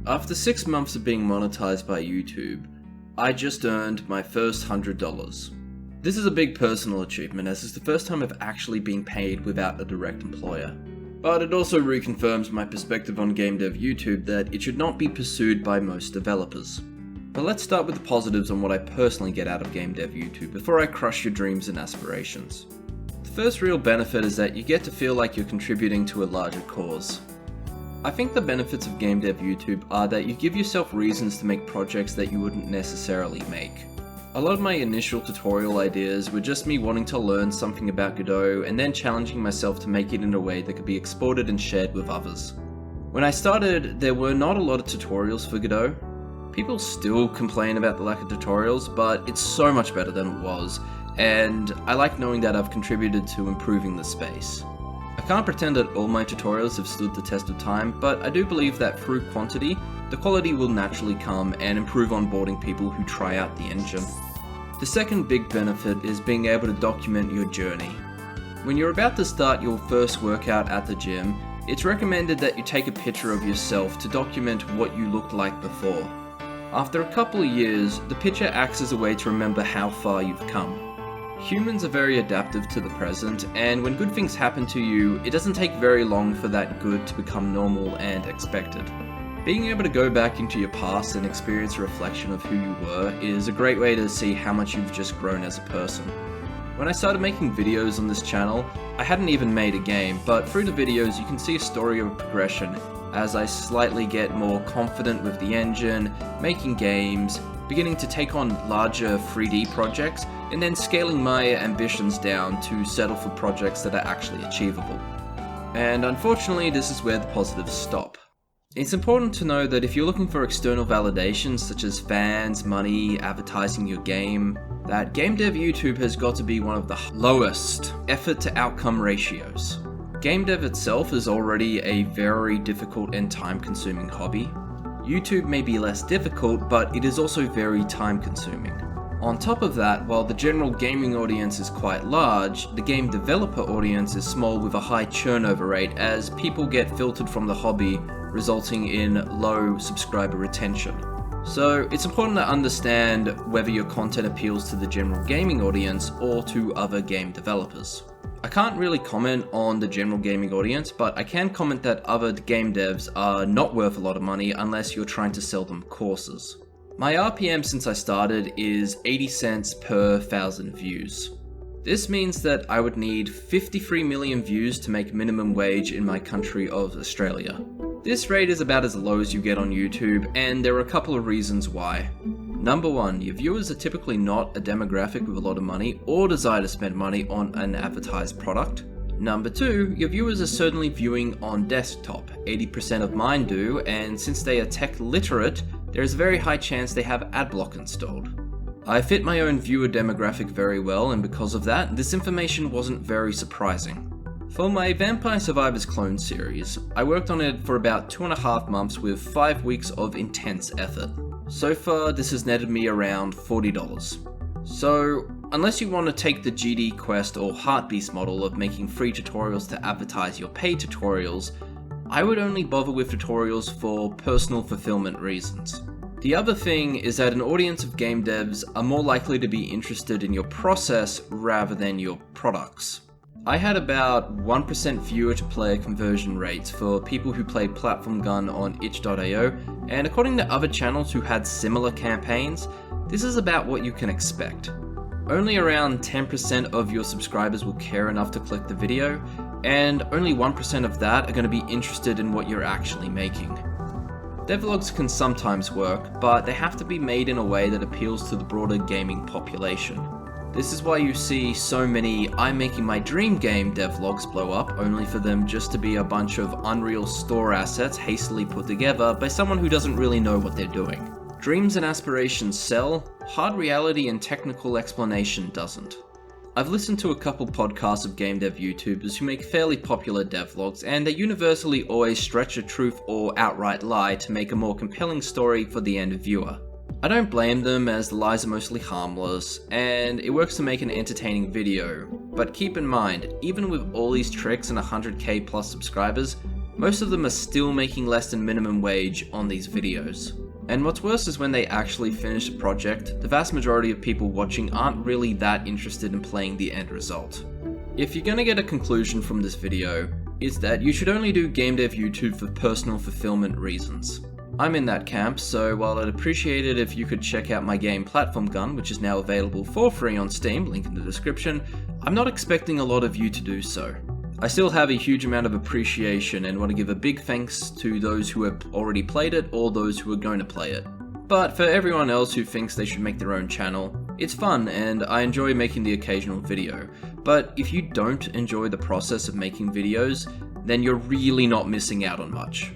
After 6 months of being monetized by YouTube, I just earned my first $100. This is a big personal achievement as it's the first time I've actually been paid without a direct employer. But it also reconfirms my perspective on GameDev Youtube that it should not be pursued by most developers. But let's start with the positives on what I personally get out of GameDev Youtube before I crush your dreams and aspirations. The first real benefit is that you get to feel like you're contributing to a larger cause. I think the benefits of GameDev Youtube are that you give yourself reasons to make projects that you wouldn't necessarily make. A lot of my initial tutorial ideas were just me wanting to learn something about Godot and then challenging myself to make it in a way that could be exported and shared with others. When I started, there were not a lot of tutorials for Godot. People still complain about the lack of tutorials, but it's so much better than it was, and I like knowing that I've contributed to improving the space. I can't pretend that all my tutorials have stood the test of time, but I do believe that through quantity, the quality will naturally come and improve onboarding people who try out the engine. The second big benefit is being able to document your journey. When you're about to start your first workout at the gym, it's recommended that you take a picture of yourself to document what you looked like before. After a couple of years, the picture acts as a way to remember how far you've come. Humans are very adaptive to the present, and when good things happen to you, it doesn't take very long for that good to become normal and expected. Being able to go back into your past and experience a reflection of who you were is a great way to see how much you've just grown as a person. When I started making videos on this channel, I hadn't even made a game, but through the videos you can see a story of progression as I slightly get more confident with the engine, making games, beginning to take on larger 3D projects, and then scaling my ambitions down to settle for projects that are actually achievable. And unfortunately, this is where the positives stop. It's important to know that if you're looking for external validations such as fans, money, advertising your game, that GameDev Youtube has got to be one of the lowest effort to outcome ratios. Game dev itself is already a very difficult and time-consuming hobby. YouTube may be less difficult, but it is also very time-consuming. On top of that, while the general gaming audience is quite large, the game developer audience is small with a high turnover rate as people get filtered from the hobby, resulting in low subscriber retention. So it's important to understand whether your content appeals to the general gaming audience or to other game developers. I can't really comment on the general gaming audience, but I can comment that other game devs are not worth a lot of money unless you're trying to sell them courses. My RPM since I started is 80 cents per 1,000 views. This means that I would need 53 million views to make minimum wage in my country of Australia. This rate is about as low as you get on YouTube, and there are a couple of reasons why. Number one, your viewers are typically not a demographic with a lot of money or desire to spend money on an advertised product. Number two, your viewers are certainly viewing on desktop. 80% of mine do, and since they are tech literate, there is a very high chance they have adblock installed. I fit my own viewer demographic very well, and because of that, this information wasn't very surprising. For my Vampire Survivors clone series, I worked on it for about 2.5 months with 5 weeks of intense effort. So far, this has netted me around $40. So, unless you want to take the GD Quest or Heartbeast model of making free tutorials to advertise your paid tutorials, I would only bother with tutorials for personal fulfillment reasons. The other thing is that an audience of game devs are more likely to be interested in your process rather than your products. I had about 1% viewer to player conversion rates for people who played Platform Gun on itch.io, and according to other channels who had similar campaigns, this is about what you can expect. Only around 10% of your subscribers will care enough to click the video, and only 1% of that are going to be interested in what you're actually making. Devlogs can sometimes work, but they have to be made in a way that appeals to the broader gaming population. This is why you see so many I'm making my dream game devlogs blow up, only for them just to be a bunch of Unreal store assets hastily put together by someone who doesn't really know what they're doing. Dreams and aspirations sell, hard reality and technical explanation doesn't. I've listened to a couple podcasts of GameDev YouTubers who make fairly popular devlogs, and they universally always stretch a truth or outright lie to make a more compelling story for the end viewer. I don't blame them, as the lies are mostly harmless, and it works to make an entertaining video. But keep in mind, even with all these tricks and 100k plus subscribers, most of them are still making less than minimum wage on these videos. And what's worse is when they actually finish a project, the vast majority of people watching aren't really that interested in playing the end result. If you're gonna get a conclusion from this video, it's that you should only do GameDev YouTube for personal fulfillment reasons. I'm in that camp, so while I'd appreciate it if you could check out my game Platform Gun, which is now available for free on Steam, link in the description, I'm not expecting a lot of you to do so. I still have a huge amount of appreciation and want to give a big thanks to those who have already played it or those who are going to play it. But for everyone else who thinks they should make their own channel, it's fun and I enjoy making the occasional video. But if you don't enjoy the process of making videos, then you're really not missing out on much.